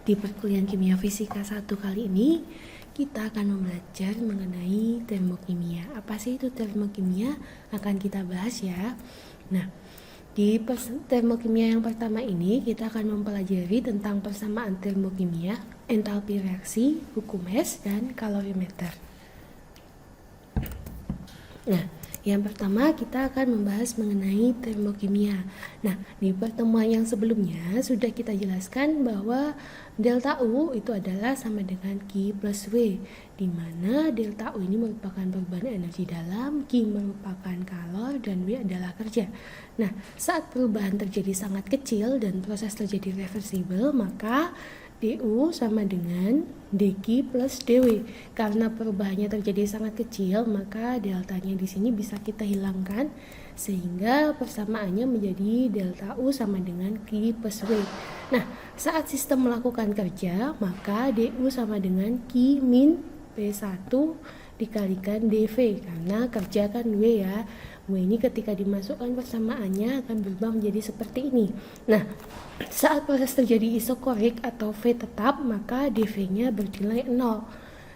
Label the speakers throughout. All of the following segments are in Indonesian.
Speaker 1: Di perkuliahan Kimia Fisika 1 kali ini, kita akan belajar mengenai termokimia. Apa sih itu termokimia? Akan kita bahas ya. Nah, di termokimia yang pertama ini, kita akan mempelajari tentang persamaan termokimia, entalpi reaksi, hukum Hess, dan kalorimeter. Nah, yang pertama kita akan membahas mengenai termokimia. Nah, di pertemuan yang sebelumnya sudah kita jelaskan bahwa delta U itu adalah sama dengan Q plus W, di mana delta U ini merupakan perubahan energi dalam, Q merupakan kalor, dan W adalah kerja. Nah, saat perubahan terjadi sangat kecil dan proses terjadi reversibel, maka DU sama dengan dQ plus dW. Karena perubahannya terjadi sangat kecil, maka deltanya di sini bisa kita hilangkan sehingga persamaannya menjadi delta U sama dengan Q plus W. Nah, saat sistem melakukan kerja, maka DU sama dengan Q min P1 dikalikan dV, karena kerja kan W ya. W ini ketika dimasukkan persamaannya akan berubah menjadi seperti ini. Nah, saat proses terjadi isokorik atau V tetap, maka dV-nya bernilai 0.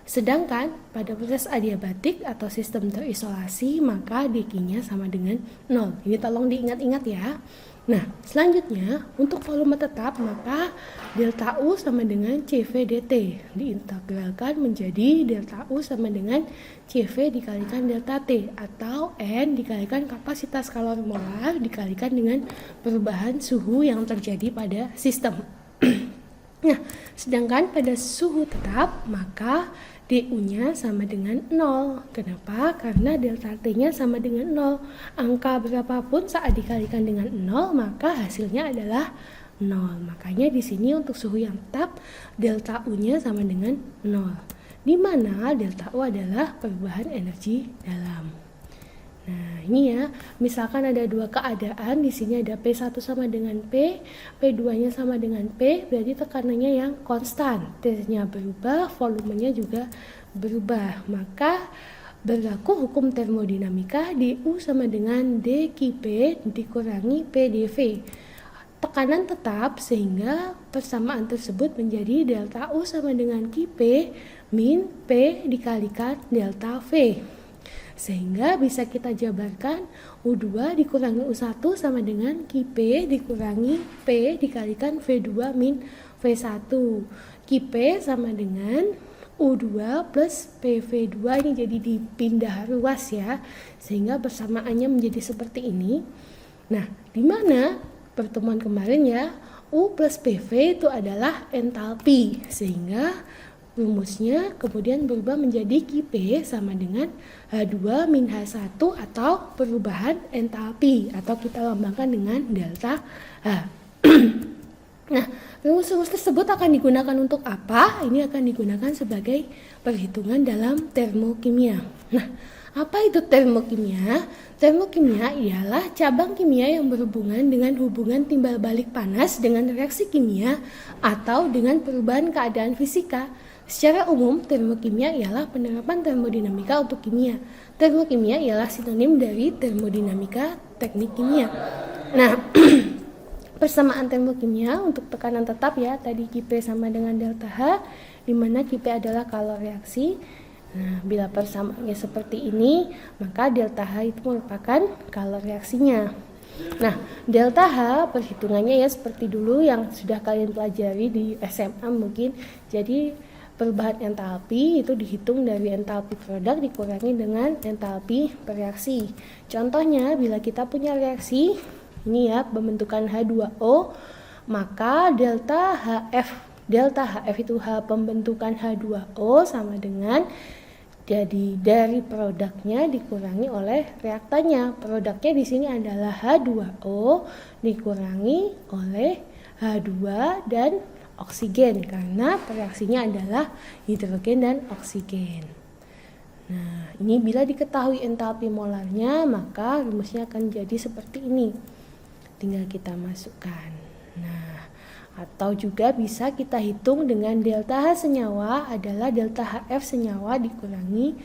Speaker 1: Sedangkan pada proses adiabatik atau sistem terisolasi, maka dQ-nya sama dengan 0. Ini tolong diingat-ingat ya. Nah, selanjutnya untuk volume tetap, maka delta U sama dengan CV dt. Diintegralkan menjadi delta U sama dengan CV dikalikan delta T, atau N dikalikan kapasitas kalor molar dikalikan dengan perubahan suhu yang terjadi pada sistem. Nah, sedangkan pada suhu tetap, maka DU-nya sama dengan 0. Kenapa? Karena delta T-nya sama dengan 0. Angka berapapun saat dikalikan dengan 0, maka hasilnya adalah 0. Makanya di sini untuk suhu yang tetap, delta U-nya sama dengan 0. Di mana delta U adalah perubahan energi dalam. Nah, ini ya, misalkan ada dua keadaan, di sini ada P1 sama dengan P, P2-nya sama dengan P, berarti tekanannya yang konstan. T-nya berubah, volumenya juga berubah. Maka berlaku hukum termodinamika, DU sama dengan dQp dikurangi PdV. Tekanan tetap, sehingga persamaan tersebut menjadi delta U sama dengan Qp min P dikalikan delta V. Sehingga bisa kita jabarkan U2 dikurangi U1 sama dengan Qp dikurangi P dikalikan V2 min V1. Qp sama dengan U2 plus PV2, ini jadi dipindah ruas ya, sehingga persamaannya menjadi seperti ini. Nah, di mana pertemuan kemarin ya, U plus PV itu adalah entalpi, sehingga rumusnya kemudian berubah menjadi Qp sama dengan H2 min H1 atau perubahan entalpi, atau kita lambangkan dengan delta H. Nah, rumus-rumus tersebut akan digunakan untuk apa? Ini akan digunakan sebagai perhitungan dalam termokimia. Nah, apa itu termokimia? Termokimia ialah cabang kimia yang berhubungan dengan hubungan timbal balik panas dengan reaksi kimia atau dengan perubahan keadaan fisika. Secara umum, termokimia ialah penerapan termodinamika untuk kimia. Termokimia ialah sinonim dari termodinamika teknik kimia. Nah, persamaan termokimia untuk tekanan tetap ya, tadi Qp sama dengan delta H, di mana Qp adalah kalor reaksi. Nah, bila persamaannya seperti ini, maka delta H itu merupakan kalor reaksinya. Nah, delta H perhitungannya ya seperti dulu yang sudah kalian pelajari di SMA mungkin. Jadi perubahan entalpi itu dihitung dari entalpi produk dikurangi dengan entalpi bereaksi. Contohnya, bila kita punya reaksi ini ya, pembentukan H2O, maka delta HF itu H pembentukan H2O sama dengan jadi dari produknya dikurangi oleh reaktannya. Produknya di sini adalah H2O dikurangi oleh H2 dan oksigen, karena reaksinya adalah hidrogen dan oksigen. Nah, ini bila diketahui entalpi molarnya, maka rumusnya akan jadi seperti ini. Tinggal kita masukkan. Nah, atau juga bisa kita hitung dengan delta H senyawa adalah delta HF senyawa dikurangi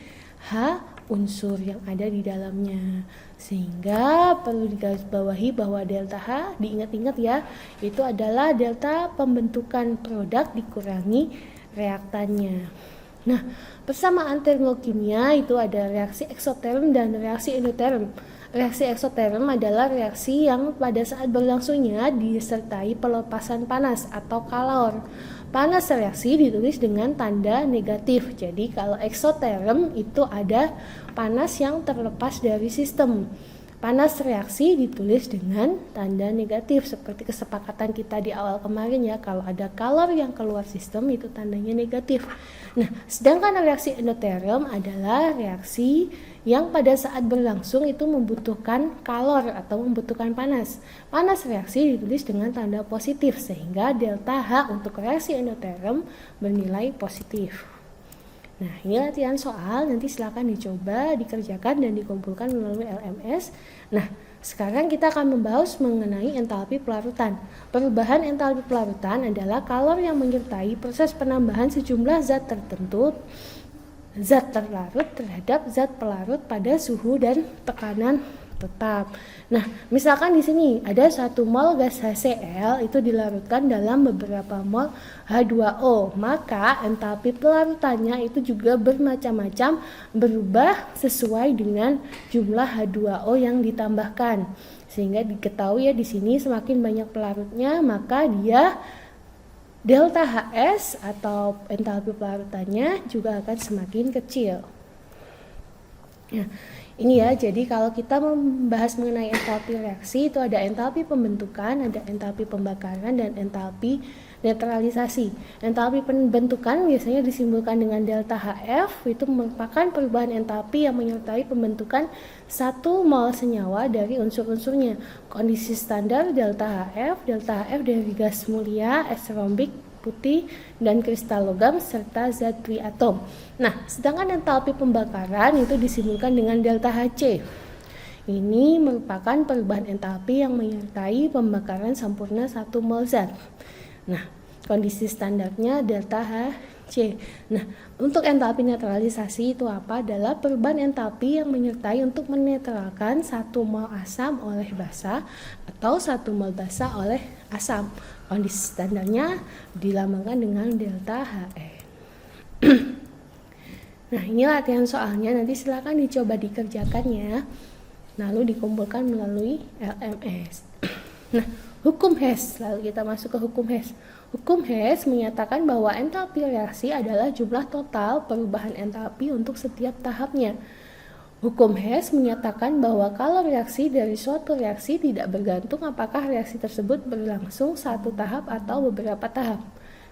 Speaker 1: H unsur yang ada di dalamnya. Sehingga perlu digarisbawahi bahwa delta H, diingat-ingat ya, itu adalah delta pembentukan produk dikurangi reaktannya. Nah, persamaan termokimia itu ada reaksi eksoterm dan reaksi endoterm. Reaksi eksoterm adalah reaksi yang pada saat berlangsungnya disertai pelepasan panas atau kalor. Panas reaksi ditulis dengan tanda negatif. Jadi kalau eksoterm itu ada panas yang terlepas dari sistem. Panas reaksi ditulis dengan tanda negatif seperti kesepakatan kita di awal kemarin ya, kalau ada kalor yang keluar sistem itu tandanya negatif. Nah, sedangkan reaksi endoterm adalah reaksi yang pada saat berlangsung itu membutuhkan kalor atau membutuhkan panas. Panas reaksi ditulis dengan tanda positif sehingga delta H untuk reaksi endoterm bernilai positif. Nah, ini latihan soal, nanti silakan dicoba, dikerjakan, dan dikumpulkan melalui LMS. Nah, sekarang kita akan membahas mengenai entalpi pelarutan. Perubahan entalpi pelarutan adalah kalor yang menyertai proses penambahan sejumlah zat tertentu, zat terlarut terhadap zat pelarut pada suhu dan tekanan tetap. Nah, misalkan di sini ada 1 mol gas HCl itu dilarutkan dalam beberapa mol H2O, maka entalpi pelarutannya itu juga bermacam-macam, berubah sesuai dengan jumlah H2O yang ditambahkan. Sehingga diketahui ya di sini semakin banyak pelarutnya, maka dia delta HS atau entalpi pelarutannya juga akan semakin kecil. Nah, ini ya, jadi kalau kita membahas mengenai entalpi reaksi itu ada entalpi pembentukan, ada entalpi pembakaran, dan entalpi netralisasi. Entalpi pembentukan biasanya disimbolkan dengan delta HF, itu merupakan perubahan entalpi yang menyertai pembentukan 1 mol senyawa dari unsur-unsurnya. Kondisi standar delta HF dari gas mulia, es rombik, putih, dan kristal logam, serta zat triatom. Nah, sedangkan entalpi pembakaran itu disimbolkan dengan delta HC. Ini merupakan perubahan entalpi yang menyertai pembakaran sempurna 1 mol zat. Nah, kondisi standarnya delta HC. Nah, untuk entalpi netralisasi itu apa? Adalah perubahan entalpi yang menyertai untuk menetralkan 1 mol asam oleh basa atau 1 mol basa oleh asam. Kondisi standarnya dilambangkan dengan delta HN. Nah, ini latihan soalnya, nanti silakan dicoba dikerjakan ya. Lalu dikumpulkan melalui LMS. Nah, hukum Hess, lalu kita masuk ke hukum Hess. Hukum Hess menyatakan bahwa entalpi reaksi adalah jumlah total perubahan entalpi untuk setiap tahapnya. Hukum Hess menyatakan bahwa kalau reaksi dari suatu reaksi tidak bergantung apakah reaksi tersebut berlangsung 1 tahap atau beberapa tahap.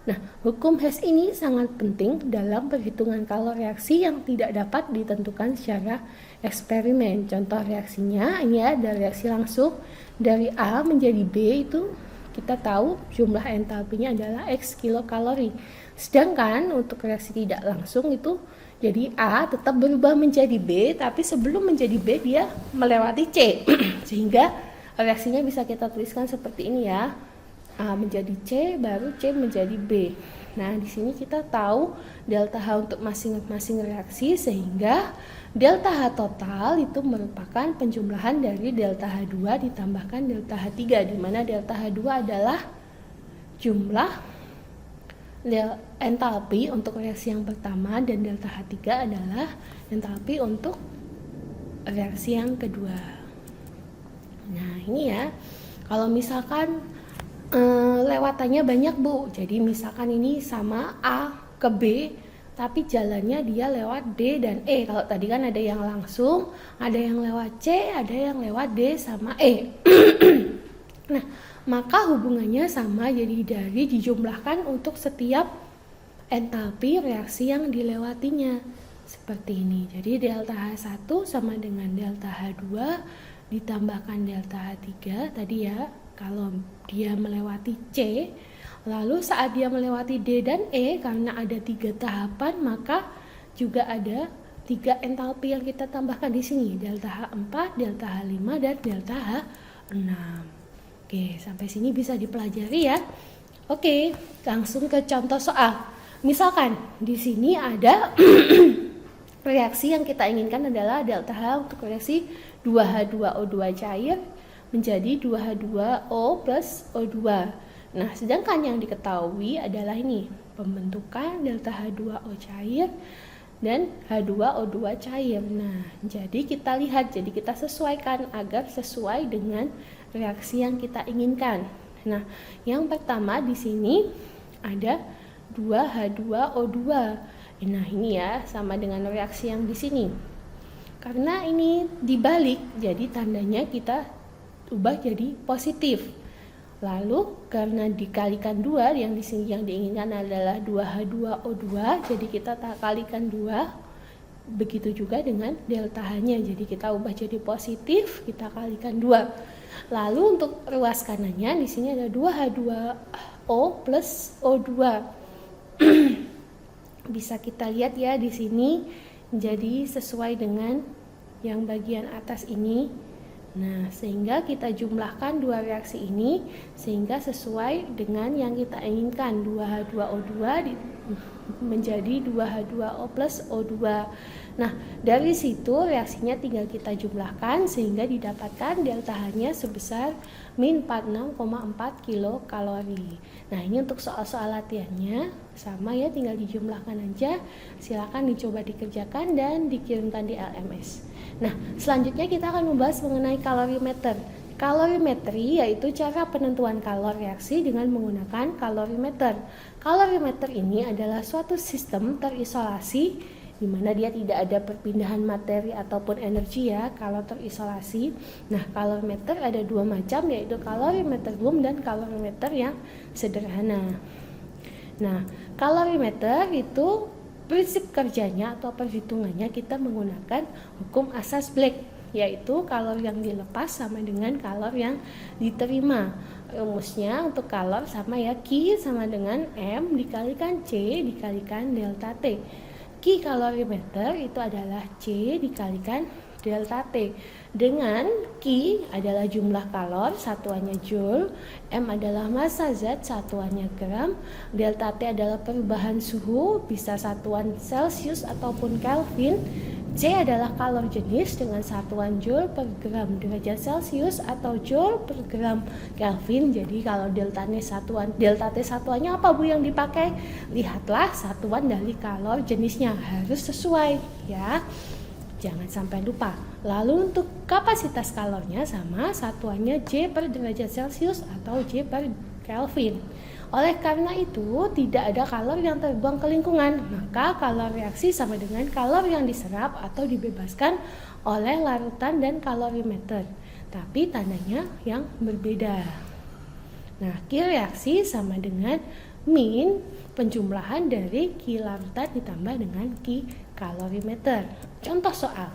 Speaker 1: Nah, hukum Hess ini sangat penting dalam perhitungan kalor reaksi yang tidak dapat ditentukan secara eksperimen. Contoh reaksinya ini ada reaksi langsung dari A menjadi B, itu kita tahu jumlah entalpinya adalah X kilokalori. Sedangkan untuk reaksi tidak langsung itu jadi A tetap berubah menjadi B, tapi sebelum menjadi B dia melewati C. Sehingga reaksinya bisa kita tuliskan seperti ini ya. A menjadi C, baru C menjadi B. Nah, di sini kita tahu delta H untuk masing-masing reaksi, sehingga delta H total itu merupakan penjumlahan dari delta H2 ditambahkan delta H3, di mana delta H2 adalah jumlah entalpi untuk reaksi yang pertama dan delta H3 adalah entalpi untuk reaksi yang kedua. Nah, ini ya, kalau misalkan lewatannya banyak Bu, jadi misalkan ini sama A ke B tapi jalannya dia lewat D dan E. Kalau tadi kan ada yang langsung, ada yang lewat C, ada yang lewat D sama E. Nah, maka hubungannya sama, jadi dari dijumlahkan untuk setiap entalpi reaksi yang dilewatinya. Seperti ini. Jadi delta H1 sama dengan delta H2 ditambahkan delta H3 tadi ya. Kalau dia melewati C, lalu saat dia melewati D dan E, karena ada 3 tahapan, maka juga ada 3 entalpi yang kita tambahkan di sini, delta H4, delta H5, dan delta H6. Oke, sampai sini bisa dipelajari ya. Oke, langsung ke contoh soal. Misalkan di sini ada reaksi yang kita inginkan adalah delta H untuk reaksi 2H2O2 cair menjadi 2H2O plus O2. Nah, sedangkan yang diketahui adalah ini, pembentukan delta H2O cair dan H2O2 cair. Nah, jadi kita lihat, jadi kita sesuaikan agar sesuai dengan reaksi yang kita inginkan. Nah, yang pertama di sini ada 2H2O2. Nah, ini ya sama dengan reaksi yang di sini. Karena ini dibalik, jadi tandanya kita ubah jadi positif. Lalu karena dikalikan 2, yang di sini yang diinginkan adalah 2H2O2, jadi kita kalikan 2. Begitu juga dengan delta H-nya, jadi kita ubah jadi positif, kita kalikan 2. Lalu untuk ruas kanannya di sini ada 2H2O plus O2. Bisa kita lihat ya di sini, jadi sesuai dengan yang bagian atas ini. Nah, sehingga kita jumlahkan dua reaksi ini sehingga sesuai dengan yang kita inginkan, 2H2O2 menjadi 2H2O plus O2. Nah, dari situ reaksinya tinggal kita jumlahkan sehingga didapatkan delta H-nya sebesar min 46,4 kilokalori. Nah, ini untuk soal-soal latihannya sama ya, tinggal dijumlahkan aja. Silakan dicoba dikerjakan dan dikirimkan di LMS. Nah, selanjutnya kita akan membahas mengenai kalorimeter. Kalorimetri yaitu cara penentuan kalor reaksi dengan menggunakan kalorimeter. Kalorimeter ini adalah suatu sistem terisolasi di mana dia tidak ada perpindahan materi ataupun energi ya kalau terisolasi. Nah, kalorimeter ada dua macam, yaitu kalorimeter umum dan kalorimeter yang sederhana. Nah, kalorimeter itu prinsip kerjanya atau perhitungannya kita menggunakan hukum asas Black, yaitu kalor yang dilepas sama dengan kalor yang diterima. Rumusnya untuk kalor sama ya, Q sama dengan M dikalikan C dikalikan delta T. Q kalorimeter itu adalah C dikalikan delta T, dengan Q adalah jumlah kalor, satuannya joule, M adalah massa zat, satuannya gram, delta T adalah perubahan suhu, bisa satuan Celsius ataupun Kelvin, C adalah kalor jenis dengan satuan joule per gram derajat Celcius atau joule per gram Kelvin. Jadi kalau delta T satuannya apa Bu yang dipakai? Lihatlah satuan dari kalor jenisnya, harus sesuai ya. Jangan sampai lupa. Lalu untuk kapasitas kalornya sama, satuannya J per derajat Celcius atau J per Kelvin. Oleh karena itu, tidak ada kalor yang terbuang ke lingkungan, maka kalor reaksi sama dengan kalor yang diserap atau dibebaskan oleh larutan dan kalorimeter. Tapi tandanya yang berbeda. Nah, Q reaksi sama dengan min penjumlahan dari Q larutan ditambah dengan Q kalorimeter. Contoh soal.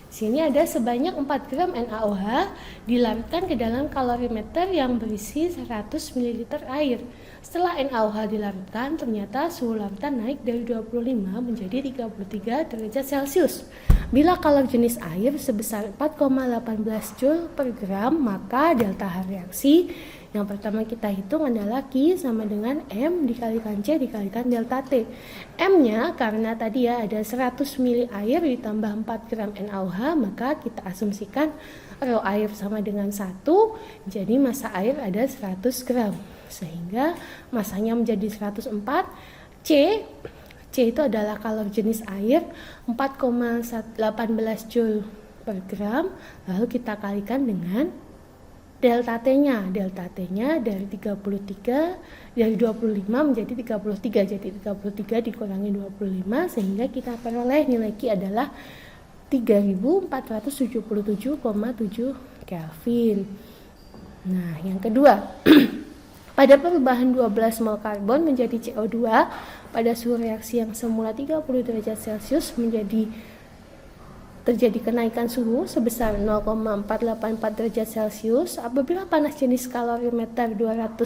Speaker 1: Sini ada sebanyak 4 gram NaOH dilarutkan ke dalam kalorimeter yang berisi 100 ml air. Setelah NaOH dilarutkan, ternyata suhu larutan naik dari 25 menjadi 33 derajat Celcius. Bila kalor jenis air sebesar 4,18 Joule per gram, maka delta H reaksi yang pertama kita hitung adalah Q sama dengan M dikalikan C dikalikan delta T. M-nya karena tadi ya ada 100 ml air ditambah 4 gram NaOH, maka kita asumsikan rho air sama dengan 1, jadi massa air ada 100 gram. Sehingga masanya menjadi 104. C itu adalah kalor jenis air 4,18 Joule per gram, lalu kita kalikan dengan delta T-nya dari 25 menjadi 33, jadi 33 dikurangi 25 sehingga kita peroleh nilai Q adalah 3477,7 Kelvin. Nah, yang kedua, pada perubahan 12 mol karbon menjadi CO2 pada suhu reaksi yang semula 30 derajat Celcius terjadi kenaikan suhu sebesar 0,484 derajat Celcius. Apabila panas jenis kalorimeter 200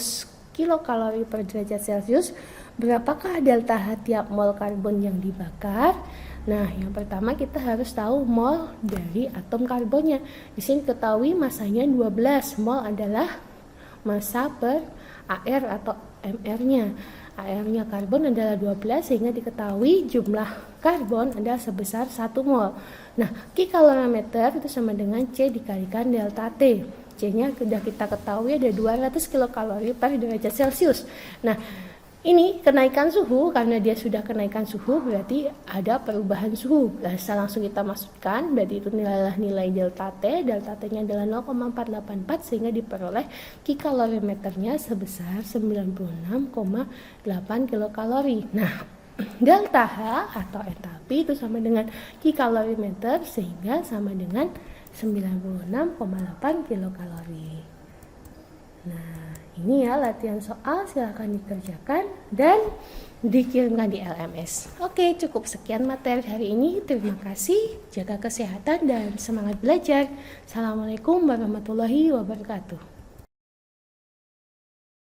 Speaker 1: kilokalori per derajat Celcius, berapakah delta H tiap mol karbon yang dibakar? Nah, yang pertama kita harus tahu mol dari atom karbonnya. Di sini ketahui masanya 12, mol adalah massa per AR atau MR-nya. AR-nya karbon adalah 12 sehingga diketahui jumlah karbon adalah sebesar 1 mol. Nah, kikalorimeter itu sama dengan C dikalikan delta T. C-nya sudah kita ketahui ada 200 kilokalori per derajat Celcius. Nah, ini kenaikan suhu, karena dia sudah kenaikan suhu berarti ada perubahan suhu. Bisa langsung kita masukkan, berarti itu nilai delta T. Delta T-nya adalah 0,484 sehingga diperoleh kikalorimeternya sebesar 96,8 kilokalori. Nah, delta H atau entalpi itu sama dengan kikalorimeter sehingga sama dengan 96,8 kilokalori. Nah, ini ya latihan soal, silahkan dikerjakan dan dikirimkan di LMS. Oke, cukup sekian materi hari ini. Terima kasih, jaga kesehatan dan semangat belajar. Assalamualaikum warahmatullahi wabarakatuh.